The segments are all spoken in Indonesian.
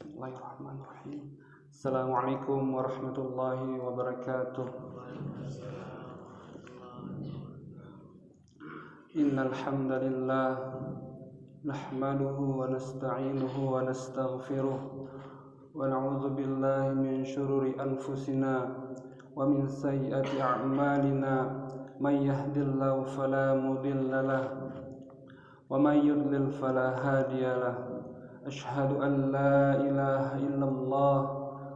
Bismillahirrahmanirrahim. Assalamualaikum warahmatullahi wabarakatuh. Innal hamdalillah nahmaduhu wa nasta'inuhu wa nastaghfiruh wa na'udzu billahi min shururi anfusina wa min sayyiati a'malina may yahdihillahu fala mudilla lahu wa may yudlil fala hadiyalah. Asyhadu an la ilaha illallah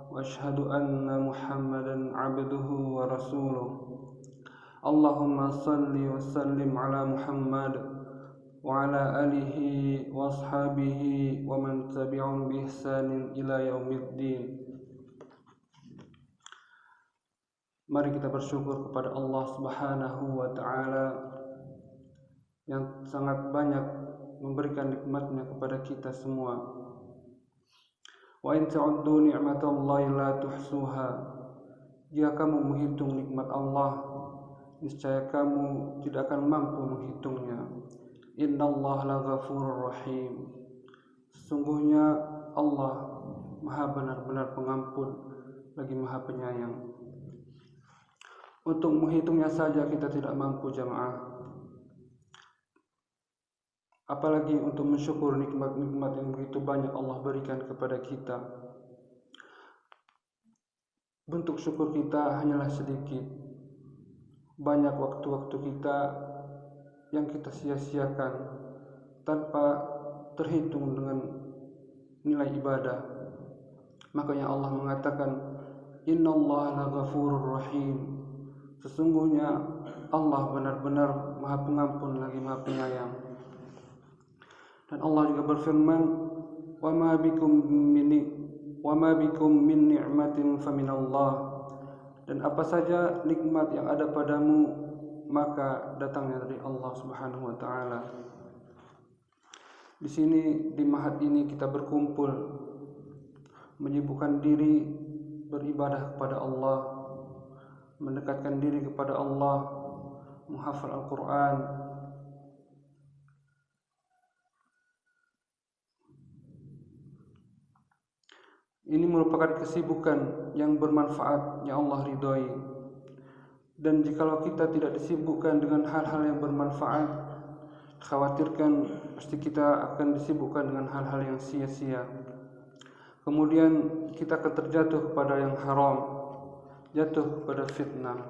wa asyhadu anna Muhammadan abduhu wa rasuluh. Allahumma salli wa sallim ala Muhammad wa ala alihi wa ashabihi wa man tabi'ahum bi ihsanin ila yaumiddin. Mari kita bersyukur kepada Allah Subhanahu wa taala yang sangat banyak memberikan nikmatnya kepada kita semua. Wa in ta'uddu ni'matallahi la tuhsuha. Jika kamu menghitung nikmat Allah, niscaya kamu tidak akan mampu menghitungnya. Innallaha laghafurur rahim. Sesungguhnya Allah Maha benar-benar pengampun lagi Maha penyayang. Untuk menghitungnya saja kita tidak mampu, jamaah. Apalagi untuk mensyukur nikmat-nikmat yang begitu banyak Allah berikan kepada kita. Bentuk syukur kita hanyalah sedikit. Banyak waktu-waktu kita yang kita sia-siakan tanpa terhitung dengan nilai ibadah. Makanya Allah mengatakan, Innallaha laghafurur rahim. Sesungguhnya Allah benar-benar Maha Pengampun lagi Maha Penyayang. Dan Allah juga berfirman, wa ma bikum min ni'matin faminallah. Dan apa saja nikmat yang ada padamu maka datangnya dari Allah Subhanahu wa taala. Di sini di Mahat ini kita berkumpul menyibukkan diri beribadah kepada Allah, mendekatkan diri kepada Allah, menghafal Al-Qur'an. Ini merupakan kesibukan yang bermanfaat yang Allah ridhoi. Dan jikalau kita tidak disibukkan dengan hal-hal yang bermanfaat, khawatirkan pasti kita akan disibukkan dengan hal-hal yang sia-sia. Kemudian kita akan terjatuh kepada yang haram, jatuh kepada fitnah.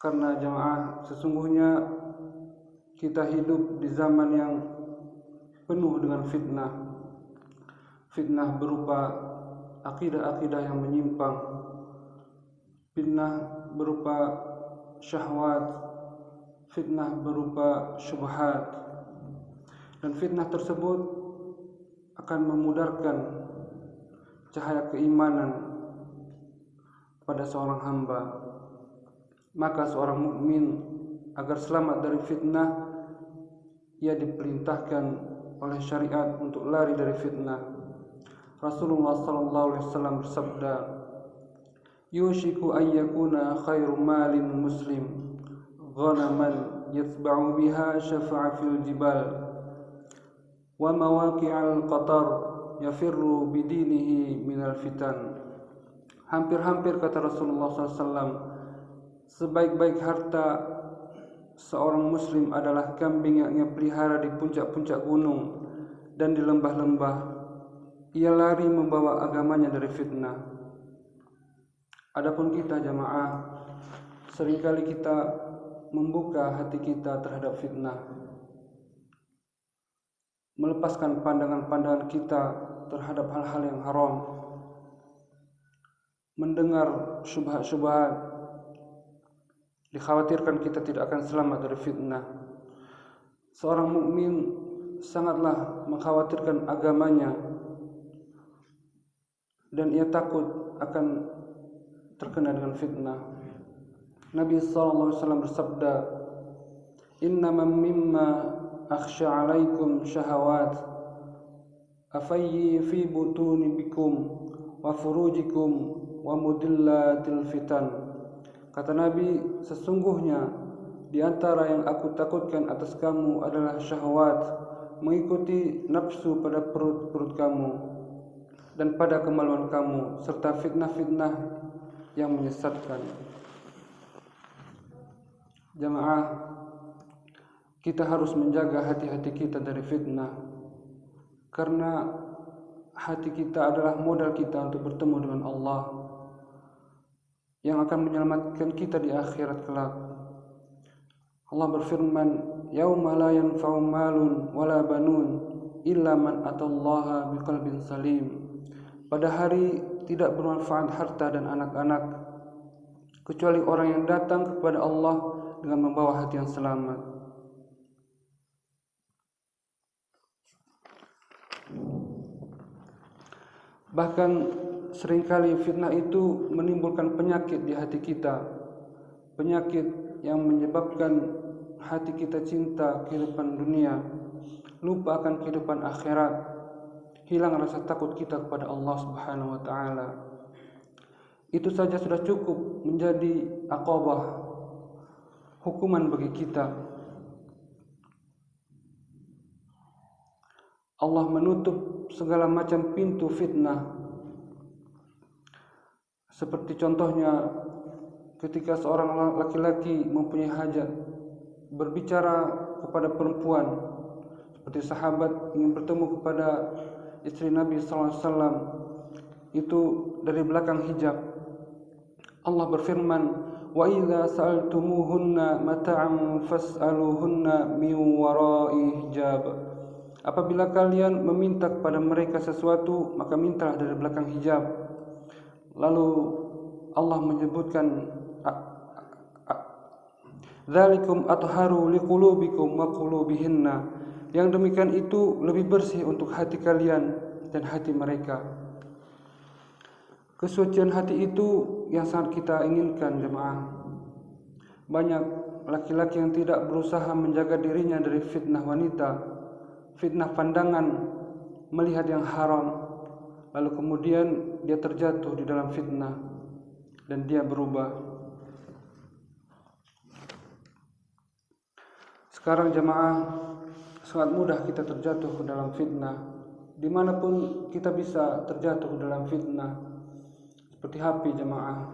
Karena jamaah, sesungguhnya kita hidup di zaman yang penuh dengan fitnah. Fitnah berupa akidah-akidah yang menyimpang, fitnah berupa syahwat, fitnah berupa syubhat. Dan fitnah tersebut akan memudarkan cahaya keimanan pada seorang hamba. Maka seorang mukmin agar selamat dari fitnah, ia diperintahkan oleh syariat untuk lari dari fitnah. Rasulullah sallallahu alaihi wasallam bersabda, "Yushiku an yakuna khairu malin muslim ghanaman yatba'u biha syafa'a fil jibal wa mawaqi'al qatar yafirru bidinihi minal fitan." Hampir-hampir kata Rasulullah SAW, sebaik-baik harta seorang muslim adalah kambing yang ia pelihara di puncak-puncak gunung dan di lembah-lembah. Ia lari membawa agamanya dari fitnah. Adapun kita jamaah, seringkali kita membuka hati kita terhadap fitnah, melepaskan pandangan-pandangan kita terhadap hal-hal yang haram, mendengar syubhat-syubhat. Dikhawatirkan kita tidak akan selamat dari fitnah. Seorang mukmin sangatlah mengkhawatirkan agamanya, dan ia takut akan terkena dengan fitnah. Nabi sallallahu alaihi wasallam bersabda, "Innama mimma akhsha 'alaikum syahawat afayyi fi butuni bikum wa furujikum wa mudillatil fitan." Kata Nabi, sesungguhnya di antara yang aku takutkan atas kamu adalah syahwat mengikuti nafsu pada perut kamu dan pada kemaluan kamu, serta fitnah-fitnah yang menyesatkan. Jamaah, kita harus menjaga hati-hati kita dari fitnah, karena hati kita adalah modal kita untuk bertemu dengan Allah yang akan menyelamatkan kita di akhirat kelak. Allah berfirman, "Yauma la yanfa'u malun wala banun illa man atallaha biqalbin salim." Pada hari tidak bermanfaat harta dan anak-anak kecuali orang yang datang kepada Allah dengan membawa hati yang selamat. Bahkan seringkali fitnah itu menimbulkan penyakit di hati kita, penyakit yang menyebabkan hati kita cinta kehidupan dunia, lupa akan kehidupan akhirat, hilang rasa takut kita kepada Allah Subhanahu wa taala. Itu saja sudah cukup menjadi aqabah, hukuman bagi kita. Allah menutup segala macam pintu fitnah. Seperti contohnya ketika seorang laki-laki mempunyai hajat berbicara kepada perempuan, seperti sahabat ingin bertemu kepada istri Nabi SAW, itu dari belakang hijab. Allah berfirman, "Wa idza sa'altumuhunna mata'an fas'aluhunna min wara'i hijab." Apabila kalian meminta kepada mereka sesuatu, maka mintalah dari belakang hijab. Lalu Allah menyebutkan, "Dzalikum atharu liqulubikum wa qulubihinna." Yang demikian itu lebih bersih untuk hati kalian dan hati mereka. Kesucian hati itu yang sangat kita inginkan, jemaah. Banyak laki-laki yang tidak berusaha menjaga dirinya dari fitnah wanita, fitnah pandangan, melihat yang haram, lalu kemudian dia terjatuh di dalam fitnah dan dia berubah. Sekarang jemaah, sangat mudah kita terjatuh ke dalam fitnah. Dimanapun kita bisa terjatuh ke dalam fitnah. Seperti HP jemaah.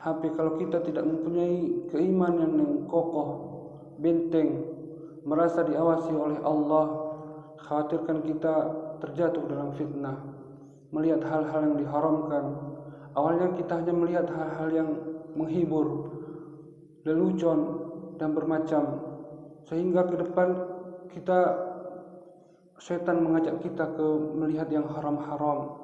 HP kalau kita tidak mempunyai keimanan yang kokoh, benteng, merasa diawasi oleh Allah, khawatirkan kita terjatuh dalam fitnah, melihat hal-hal yang diharamkan. Awalnya kita hanya melihat hal-hal yang menghibur, lelucon dan bermacam, sehingga ke depan setan mengajak kita ke melihat yang haram-haram.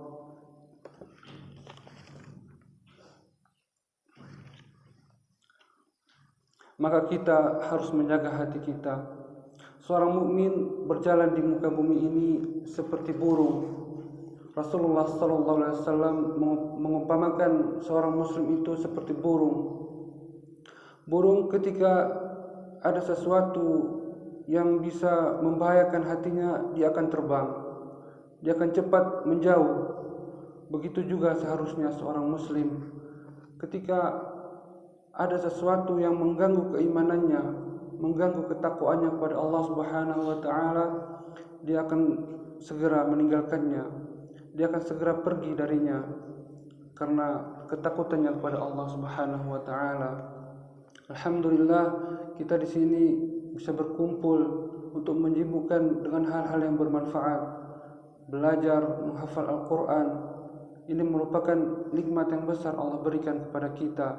Maka kita harus menjaga hati kita. Seorang mukmin berjalan di muka bumi ini seperti burung. Rasulullah SAW mengumpamakan seorang muslim itu seperti burung. Burung ketika ada sesuatu yang bisa membahayakan hatinya, dia akan terbang. Dia akan cepat menjauh. Begitu juga seharusnya seorang muslim. Ketika ada sesuatu yang mengganggu keimanannya, mengganggu ketakwaannya kepada Allah Subhanahu wa taala, dia akan segera meninggalkannya. Dia akan segera pergi darinya karena ketakutannya kepada Allah Subhanahu wa taala. Alhamdulillah, kita di sini bisa berkumpul untuk menyibukkan dengan hal-hal yang bermanfaat, belajar menghafal Al-Qur'an. Ini merupakan nikmat yang besar Allah berikan kepada kita.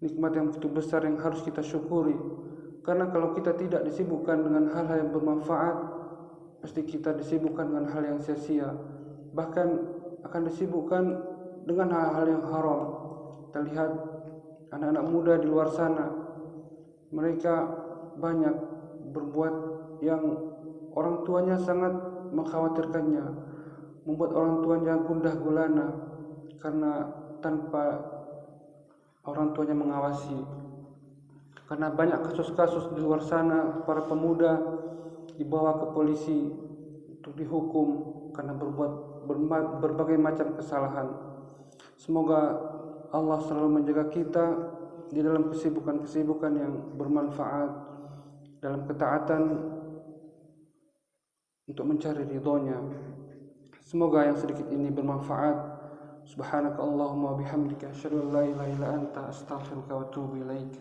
Nikmat yang begitu besar yang harus kita syukuri. Karena kalau kita tidak disibukkan dengan hal-hal yang bermanfaat, pasti kita disibukkan dengan hal yang sia-sia. Bahkan akan disibukkan dengan hal-hal yang haram. Kita lihat anak-anak muda di luar sana, mereka banyak berbuat yang orang tuanya sangat mengkhawatirkannya, membuat orang tuanya gundah gulana karena tanpa orang tuanya mengawasi. Karena banyak kasus-kasus di luar sana, para pemuda dibawa ke polisi untuk dihukum karena berbuat berbagai macam kesalahan. Semoga Allah selalu menjaga kita di dalam kesibukan-kesibukan yang bermanfaat, dalam ketaatan untuk mencari ridhonya. Semoga yang sedikit ini bermanfaat. Subhanaka Allahumma bihamdika asyhadu an la ilaha illa anta astaghfiruka wa atubu ilaik.